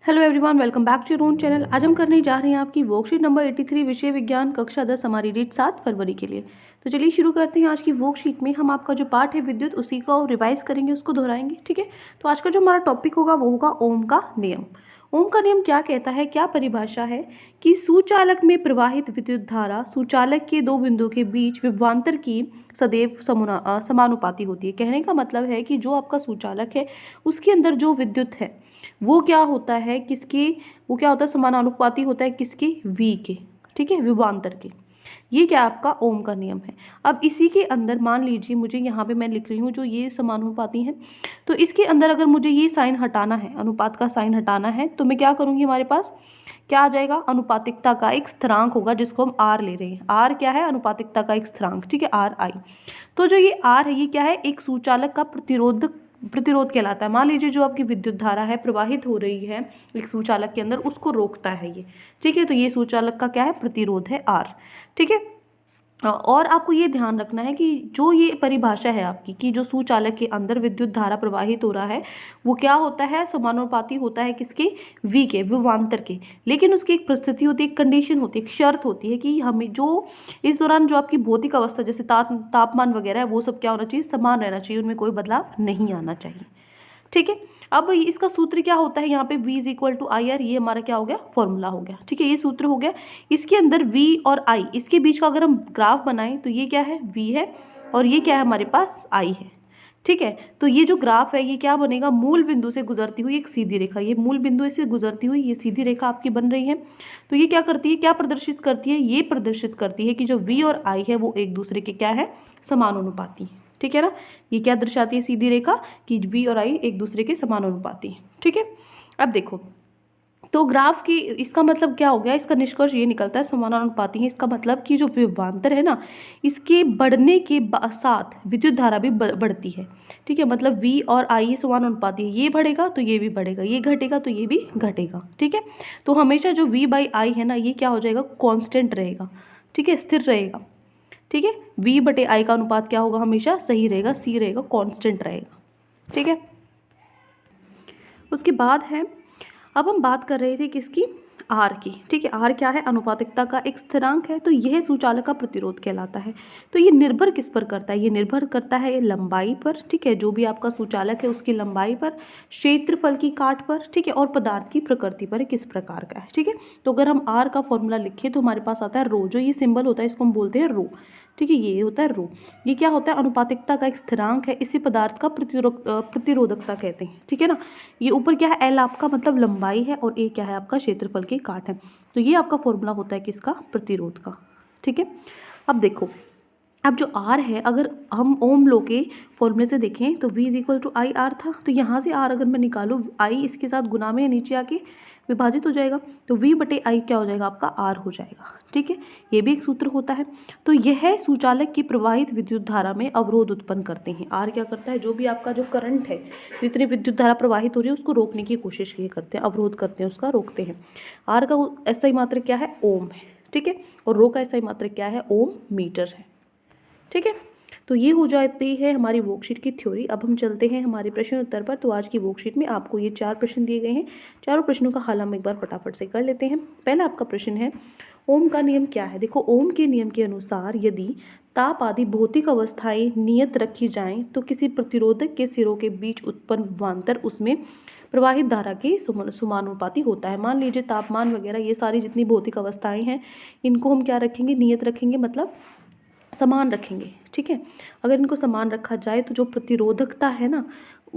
Hello everyone, welcome back to your own channel. आज हम करने जा रहे हैं आपकी वर्कशीट नंबर 83 विषय विज्ञान कक्षा 10 हमारी डेट 7 फरवरी के लिए। तो चलिए शुरू करते हैं। आज की वर्कशीट में हम आपका जो पार्ट है विद्युत, उसी को रिवाइज करेंगे, उसको दोहराएंगे। ठीक है, तो आज का जो हमारा टॉपिक होगा वो होगा ओम का नियम। ओम का नियम क्या कहता है, क्या परिभाषा है कि सुचालक में प्रवाहित विद्युत धारा सुचालक के दो बिंदुओं के बीच विभवांतर की सदैव समानुपाती होती है। कहने का मतलब है कि जो आपका सुचालक है उसके अंदर जो विद्युत है वो क्या होता है, किसके, वो क्या होता है, समानुपाती होता है किसके, v के। ठीक है, विभवांतर के। ये क्या आपका ओम का नियम है। अब इसी के अंदर मान लीजिए, मुझे यहाँ पे मैं लिख रही हूँ जो ये समानुपाती है, तो इसके अंदर अगर मुझे ये साइन हटाना है, अनुपात का साइन हटाना है, तो मैं क्या करूँगी, हमारे पास क्या आ जाएगा, अनुपातिकता का एक स्थिरांक होगा जिसको हम आर ले रहे हैं। आर क्या है, अनुपातिकता का एक स्थिरांक। ठीक है, आर आई। तो जो ये आर है ये क्या है, एक सुचालक का प्रतिरोध कहलाता है। मान लीजिए जो आपकी विद्युत धारा है प्रवाहित हो रही है एक सुचालक के अंदर, उसको रोकता है ये। ठीक है, तो ये सुचालक का क्या है, प्रतिरोध है आर। ठीक है, और आपको ये ध्यान रखना है कि जो ये परिभाषा है आपकी कि जो सुचालक के अंदर विद्युत धारा प्रवाहित हो रहा है वो क्या होता है, समानुपाती होता है किसके, v के, विभवांतर के। लेकिन उसकी एक परिस्थिति होती है, एक कंडीशन होती है, एक शर्त होती है कि हमें जो इस दौरान जो आपकी भौतिक अवस्था जैसे तापमान वगैरह है वो सब क्या होना चाहिए, समान रहना चाहिए, उनमें कोई बदलाव नहीं आना चाहिए। ठीक है, अब इसका सूत्र क्या होता है, यहाँ पे v is equal to I R, ये हमारा क्या हो गया, फॉर्मूला हो गया। ठीक है, ये सूत्र हो गया। इसके अंदर v और i, इसके बीच का अगर हम ग्राफ बनाएं तो ये क्या है, v है, और ये क्या है, हमारे पास i है। ठीक है, तो ये जो ग्राफ है ये क्या बनेगा, मूल बिंदु से गुजरती हुई एक सीधी रेखा। ये मूल बिंदु से गुजरती हुई ये सीधी रेखा आपकी बन रही है। तो ये क्या करती है, क्या प्रदर्शित करती है, ये प्रदर्शित करती है कि जो v और i है वो एक दूसरे के क्या है, समानुपाती है। ठीक है ना, ये क्या दर्शाती है सीधी रेखा, कि v और i एक दूसरे के समानुपाती है। ठीक है, अब देखो, तो ग्राफ की, इसका मतलब क्या हो गया, इसका निष्कर्ष ये निकलता है समानुपाती है। इसका मतलब कि जो विभवांतर है ना, इसके बढ़ने के साथ विद्युत धारा भी बढ़ती है। ठीक है, मतलब v और i समानुपाती है, ये बढ़ेगा तो ये भी बढ़ेगा, ये घटेगा तो ये भी घटेगा। ठीक है, तो हमेशा जो v बाई आई है ना, ये क्या हो जाएगा, कांस्टेंट रहेगा। ठीक है, स्थिर रहेगा। ठीक है, v बटे आई का अनुपात क्या होगा, हमेशा सही रहेगा, c रहेगा, कांस्टेंट रहेगा। ठीक है, उसके बाद है, अब हम बात कर रहे थे किसकी, आर की। ठीक है, आर क्या है, अनुपातिकता का एक स्थिरांक है। तो यह सुचालक का प्रतिरोध कहलाता है। तो ये निर्भर किस पर करता है, ये निर्भर करता है लंबाई पर। ठीक है, जो भी आपका सुचालक है उसकी लंबाई पर, क्षेत्रफल की काट पर, ठीक है, और पदार्थ की प्रकृति पर, किस प्रकार का है। ठीक है, तो अगर हम आर का फॉर्मूला लिखें तो हमारे पास आता है रो, जो ये सिंबल होता है इसको हम बोलते हैं रो। ठीक है, ये होता है रो। ये क्या होता है, अनुपातिकता का एक स्थिरांक है, इसी पदार्थ का प्रतिरोधकता कहते हैं। ठीक है ना, ये ऊपर क्या है, एल आपका मतलब लंबाई है, और ए क्या है, आपका क्षेत्रफल की काट है। तो ये आपका फॉर्मूला होता है किसका, प्रतिरोध का। ठीक है, अब देखो, अब जो R है, अगर हम ओम लॉ के फॉर्मूले से देखें तो V is equal to I R था। तो यहाँ से R अगर मैं निकालूँ, I इसके साथ गुना में नीचे आके विभाजित हो जाएगा, तो V बटे I क्या हो जाएगा, आपका R हो जाएगा। ठीक है, ये भी एक सूत्र होता है। तो यह सुचालक की प्रवाहित विद्युत धारा में अवरोध उत्पन्न करते हैं। R क्या करता है, जो भी आपका जो करंट है, जितनी विद्युत धारा प्रवाहित हो रही है उसको रोकने की कोशिश ये करते हैं, अवरोध करते हैं, उसका रोकते हैं। R का SI मात्रक क्या है, ओम है। ठीक है, और रो का SI मात्रक क्या है, ओम मीटर है। ठीक है, तो ये हो जाती है हमारी वर्कशीट की थ्योरी। अब हम चलते हैं हमारे प्रश्न उत्तर पर। तो आज की वर्कशीट में आपको ये 4 प्रश्न दिए गए हैं। चारों प्रश्नों का हल हम एक बार फटाफट से कर लेते हैं। पहला आपका प्रश्न है, ओम का नियम क्या है। देखो, ओम के नियम के अनुसार यदि ताप आदि भौतिक अवस्थाएं नियत रखी जाएं तो किसी प्रतिरोधक के सिरों के बीच उत्पन्न विभवांतर उसमें प्रवाहित धारा के समानुपाती होता है। मान लीजिए तापमान वगैरह, ये सारी जितनी भौतिक अवस्थाएं हैं इनको हम क्या रखेंगे, नियत रखेंगे, मतलब समान रखेंगे। ठीक है, अगर इनको समान रखा जाए तो जो प्रतिरोधकता है ना,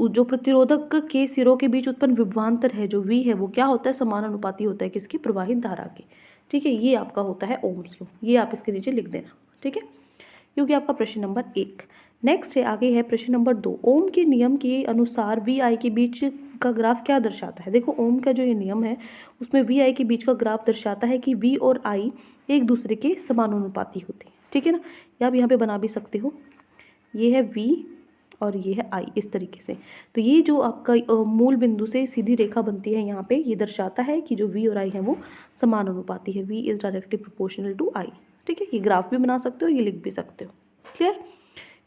जो प्रतिरोधक के सिरों के बीच उत्पन्न विभवांतर है जो V है, वो क्या होता है, समानुपाती होता है किसकी, प्रवाहित धारा के। ठीक है, ये आपका होता है ओम्स लॉ। ये आप इसके नीचे लिख देना। ठीक है, क्योंकि आपका प्रश्न नंबर 1। नेक्स्ट है, आगे है प्रश्न नंबर 2। ओम के नियम के अनुसार V I के बीच का ग्राफ क्या दर्शाता है। देखो, ओम का जो ये नियम है उसमें V I के बीच का ग्राफ दर्शाता है कि V और I एक दूसरे के समानुपाती होते हैं। ठीक है ना, या आप यहाँ पे बना भी सकते हो, ये है V और ये है I, इस तरीके से। तो ये जो आपका मूल बिंदु से सीधी रेखा बनती है यहाँ पे, ये दर्शाता है कि जो V और I है वो समानुपाती है। V is directly proportional to I। ठीक है, ये ग्राफ भी बना सकते हो, ये लिख भी सकते हो। क्लियर,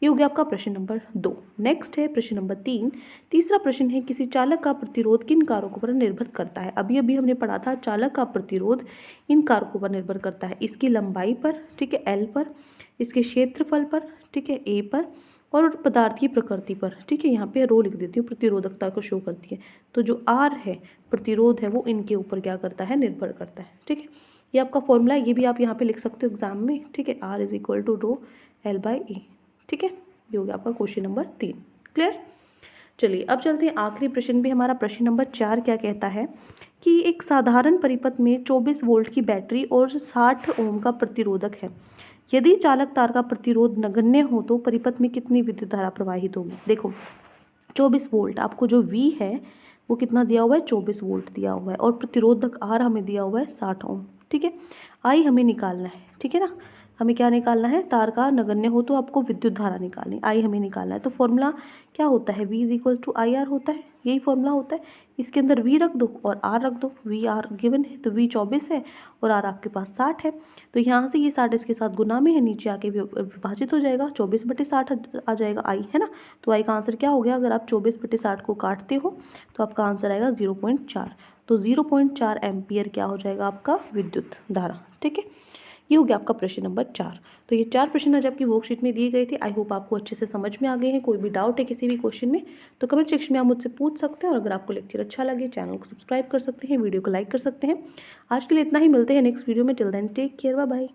ये हो गया आपका प्रश्न नंबर 2। नेक्स्ट है प्रश्न नंबर 3। तीसरा प्रश्न है किसी चालक का प्रतिरोध किन कारकों पर निर्भर करता है। अभी अभी हमने पढ़ा था चालक का प्रतिरोध इन कारकों पर निर्भर करता है, इसकी लंबाई पर, ठीक है, एल पर, इसके क्षेत्रफल पर, ठीक है, ए पर, और पदार्थ की प्रकृति पर, ठीक है। यहाँ पे रो लिख देती हूँ, प्रतिरोधकता को शो करती है। तो जो आर है प्रतिरोध है वो इनके ऊपर क्या करता है, निर्भर करता है, ठीक है। ये आपका फॉर्मूला है, ये भी आप यहाँ पे लिख सकते हो एग्जाम में, ठीक है। R is equal to rho L by A, ठीक है। ये हो गया आपका क्वेश्चन नंबर 3। क्लियर। चलिए अब चलते हैं आखिरी प्रश्न पे। हमारा प्रश्न नंबर 4 क्या कहता है कि एक साधारण परिपथ में 24 वोल्ट की बैटरी और 60 ओम का प्रतिरोधक है। यदि चालक तार का प्रतिरोध नगण्य हो तो परिपथ में कितनी विद्युत धारा प्रवाहित होगी। देखो 24 वोल्ट, आपको जो V है वो कितना दिया हुआ है, 24 वोल्ट दिया हुआ है, और प्रतिरोधक R हमें दिया हुआ है 60 ओम, ठीक है। I हमें निकालना है, ठीक है ना। हमें क्या निकालना है, तार का नगण्य हो तो आपको विद्युत धारा निकालनी, I हमें निकालना है। तो फॉर्मूला क्या होता है, V is equal to I R होता है, यही फॉर्मूला होता है। इसके अंदर V रख दो और R रख दो। V R गिवन है तो V 24 है और R आपके पास 60 है। तो यहाँ से ये 60 इसके साथ गुना में है, नीचे आके विभाजित हो जाएगा, 24/60 आ जाएगा I, है ना। तो I का आंसर क्या हो गया, अगर आप 24/60 को काटते हो तो आपका आंसर आएगा 0.4। तो 0.4 एम्पियर क्या हो जाएगा आपका विद्युत धारा, ठीक है। ये हो गया आपका प्रश्न नंबर 4। तो ये 4 प्रश्न आज आपकी वर्कशीट में दिए गए थे। आई होप आपको अच्छे से समझ में आ गए हैं। कोई भी डाउट है किसी भी क्वेश्चन में तो कमेंट सेक्शन में आप मुझसे पूछ सकते हैं, और अगर आपको लेक्चर अच्छा लगे चैनल को सब्सक्राइब कर सकते हैं, वीडियो को लाइक कर सकते हैं। आज के लिए इतना ही, मिलते हैं नेक्स्ट वीडियो में। Till then take care, bye bye.